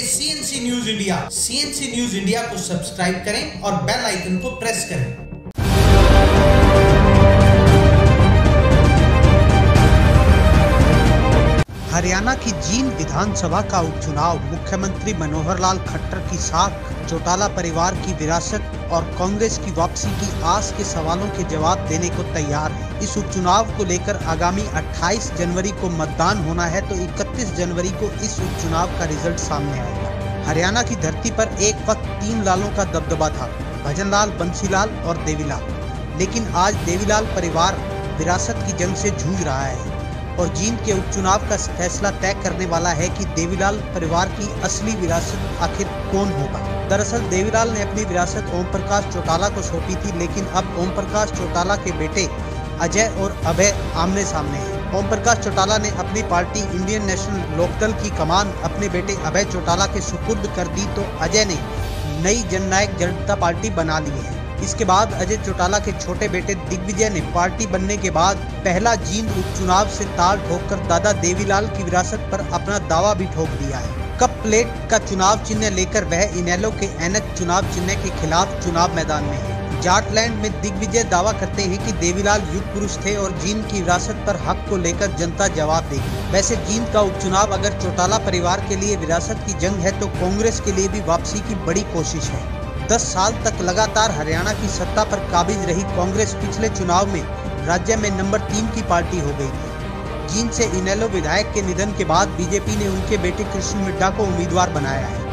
CNC news India. CNC news India को subscribe करें और बेल आइकन को प्रेस करें। हरियाणा की जींद विधानसभा का उपचुनाव मुख्यमंत्री मनोहर लाल खट्टर की साख, चौटाला परिवार की विरासत और कांग्रेस की वापसी की आस के सवालों के जवाब देने को तैयार है। इस उपचुनाव को लेकर आगामी 28 जनवरी को मतदान होना है तो 31 जनवरी को इस उपचुनाव का रिजल्ट सामने आएगा। हरियाणा की धरती पर एक वक्त 3 लालों का दबदबा था, भजनलाल, बंसीलाल और देवीलाल। लेकिन आज देवीलाल परिवार विरासत की जंग से जूझ रहा है और जींद के उपचुनाव का फैसला तय करने वाला है कि देवीलाल परिवार की असली विरासत आखिर कौन होगा। दरअसल देवीलाल ने अपनी विरासत ओम प्रकाश चौटाला को सौंपी थी, लेकिन अब ओम प्रकाश चौटाला के बेटे अजय और अभय आमने सामने हैं। ओम प्रकाश चौटाला ने अपनी पार्टी इंडियन नेशनल लोकदल की कमान अपने बेटे अभय चौटाला के सुपुर्द कर दी तो अजय ने नई जननायक जनता पार्टी बना ली है। इसके बाद अजय चौटाला के छोटे बेटे दिग्विजय ने पार्टी बनने के बाद पहला जींद उपचुनाव से ताल ठोककर दादा देवीलाल की विरासत पर अपना दावा भी ठोक दिया है। कप प्लेट का चुनाव चिन्ह लेकर वह इनेलो के एनक चुनाव चिन्ह के खिलाफ चुनाव मैदान में है। जाटलैंड में दिग्विजय दावा करते हैं कि देवीलाल युग पुरुष थे और जींद की विरासत पर हक को लेकर जनता जवाब देगी। वैसे जींद का उपचुनाव अगर चौटाला परिवार के लिए विरासत की जंग है तो कांग्रेस के लिए भी वापसी की बड़ी कोशिश है। 10 साल तक लगातार हरियाणा की सत्ता पर काबिज रही कांग्रेस पिछले चुनाव में राज्य में नंबर 3 की पार्टी हो गई थी। जींद से इनेलो विधायक के निधन के बाद बीजेपी ने उनके बेटे कृष्ण मिड्ढा को उम्मीदवार बनाया है।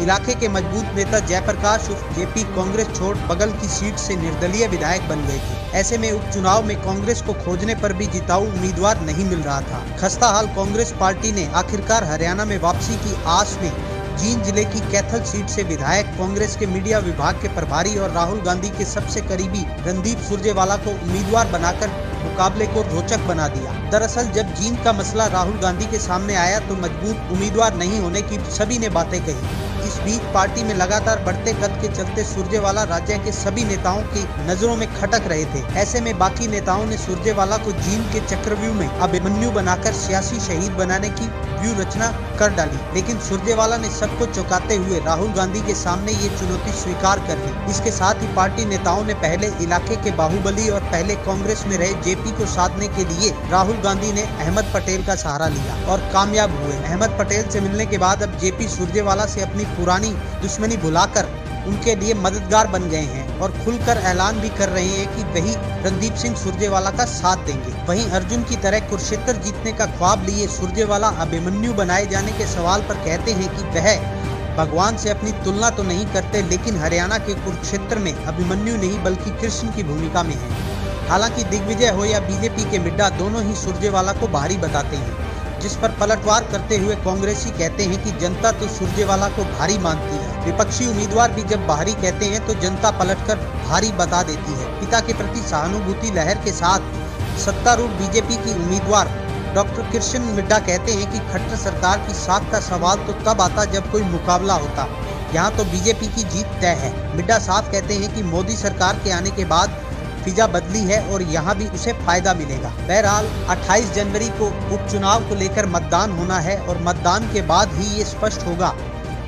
इलाके के मजबूत नेता जयप्रकाश उर्फ जेपी कांग्रेस छोड़ बगल की सीट से निर्दलीय विधायक बन गए थे। ऐसे में उपचुनाव में कांग्रेस को खोजने पर भी जिताऊ उम्मीदवार नहीं मिल रहा था। खस्ताहाल कांग्रेस पार्टी ने आखिरकार हरियाणा में वापसी की आस में जींद जिले की कैथल सीट से विधायक, कांग्रेस के मीडिया विभाग के प्रभारी और राहुल गांधी के सबसे करीबी रणदीप सुरजेवाला को उम्मीदवार बनाकर मुकाबले को रोचक बना दिया। दरअसल जब जींद का मसला राहुल गांधी के सामने आया तो मजबूत उम्मीदवार नहीं होने की सभी ने बातें कही। इस बीच पार्टी में लगातार बढ़ते कद के चलते सुरजेवाला राज्य के सभी नेताओं की नजरों में खटक रहे थे। ऐसे में बाकी नेताओं ने सुरजेवाला को जींद के चक्रव्यूह में अभिमन्यु बनाकर सियासी शहीद बनाने की व्यूह रचना कर डाली। लेकिन सुरजेवाला ने सबको चौंकाते हुए राहुल गांधी के सामने ये चुनौती स्वीकार कर ली। इसके साथ ही पार्टी नेताओं ने पहले इलाके के बाहुबली और पहले कांग्रेस में रहे जेपी को साधने के लिए राहुल गांधी ने अहमद पटेल का सहारा लिया और कामयाब हुए। अहमद पटेल से मिलने के बाद अब जेपी सुरजेवाला से अपनी पुरानी दुश्मनी भुलाकर उनके लिए मददगार बन गए हैं और खुलकर ऐलान भी कर रहे हैं कि वही रणदीप सिंह सुरजेवाला का साथ देंगे। वहीं अर्जुन की तरह कुरुक्षेत्र जीतने का ख्वाब लिए सुरजेवाला अभिमन्यु बनाए जाने के सवाल पर कहते हैं कि वह भगवान से अपनी तुलना तो नहीं करते, लेकिन हरियाणा के कुरुक्षेत्र में अभिमन्यु नहीं बल्कि कृष्ण की भूमिका में है। हालांकि दिग्विजय हो या बीजेपी के मिड्ढा, दोनों ही सुरजेवाला को भारी बताते हैं, जिस पर पलटवार करते हुए कांग्रेसी कहते हैं कि जनता तो सुरजेवाला को भारी मानती है। विपक्षी उम्मीदवार भी जब भारी कहते हैं तो जनता पलटकर भारी बता देती है। पिता के प्रति सहानुभूति लहर के साथ सत्तारूढ़ बीजेपी की उम्मीदवार डॉक्टर कृष्ण मिड्ढा कहते हैं कि खट्टर सरकार की साख का सवाल तो तब आता जब कोई मुकाबला होता। यहाँ तो बीजेपी की जीत तय है। मिड्ढा साफ कहते हैं कि मोदी सरकार के आने के बाद फिजा बदली है और यहाँ भी उसे फायदा मिलेगा। बहरहाल 28 जनवरी को उपचुनाव को लेकर मतदान होना है और मतदान के बाद ही ये स्पष्ट होगा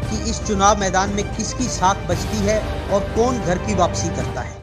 कि इस चुनाव मैदान में किसकी साख बचती है और कौन घर की वापसी करता है।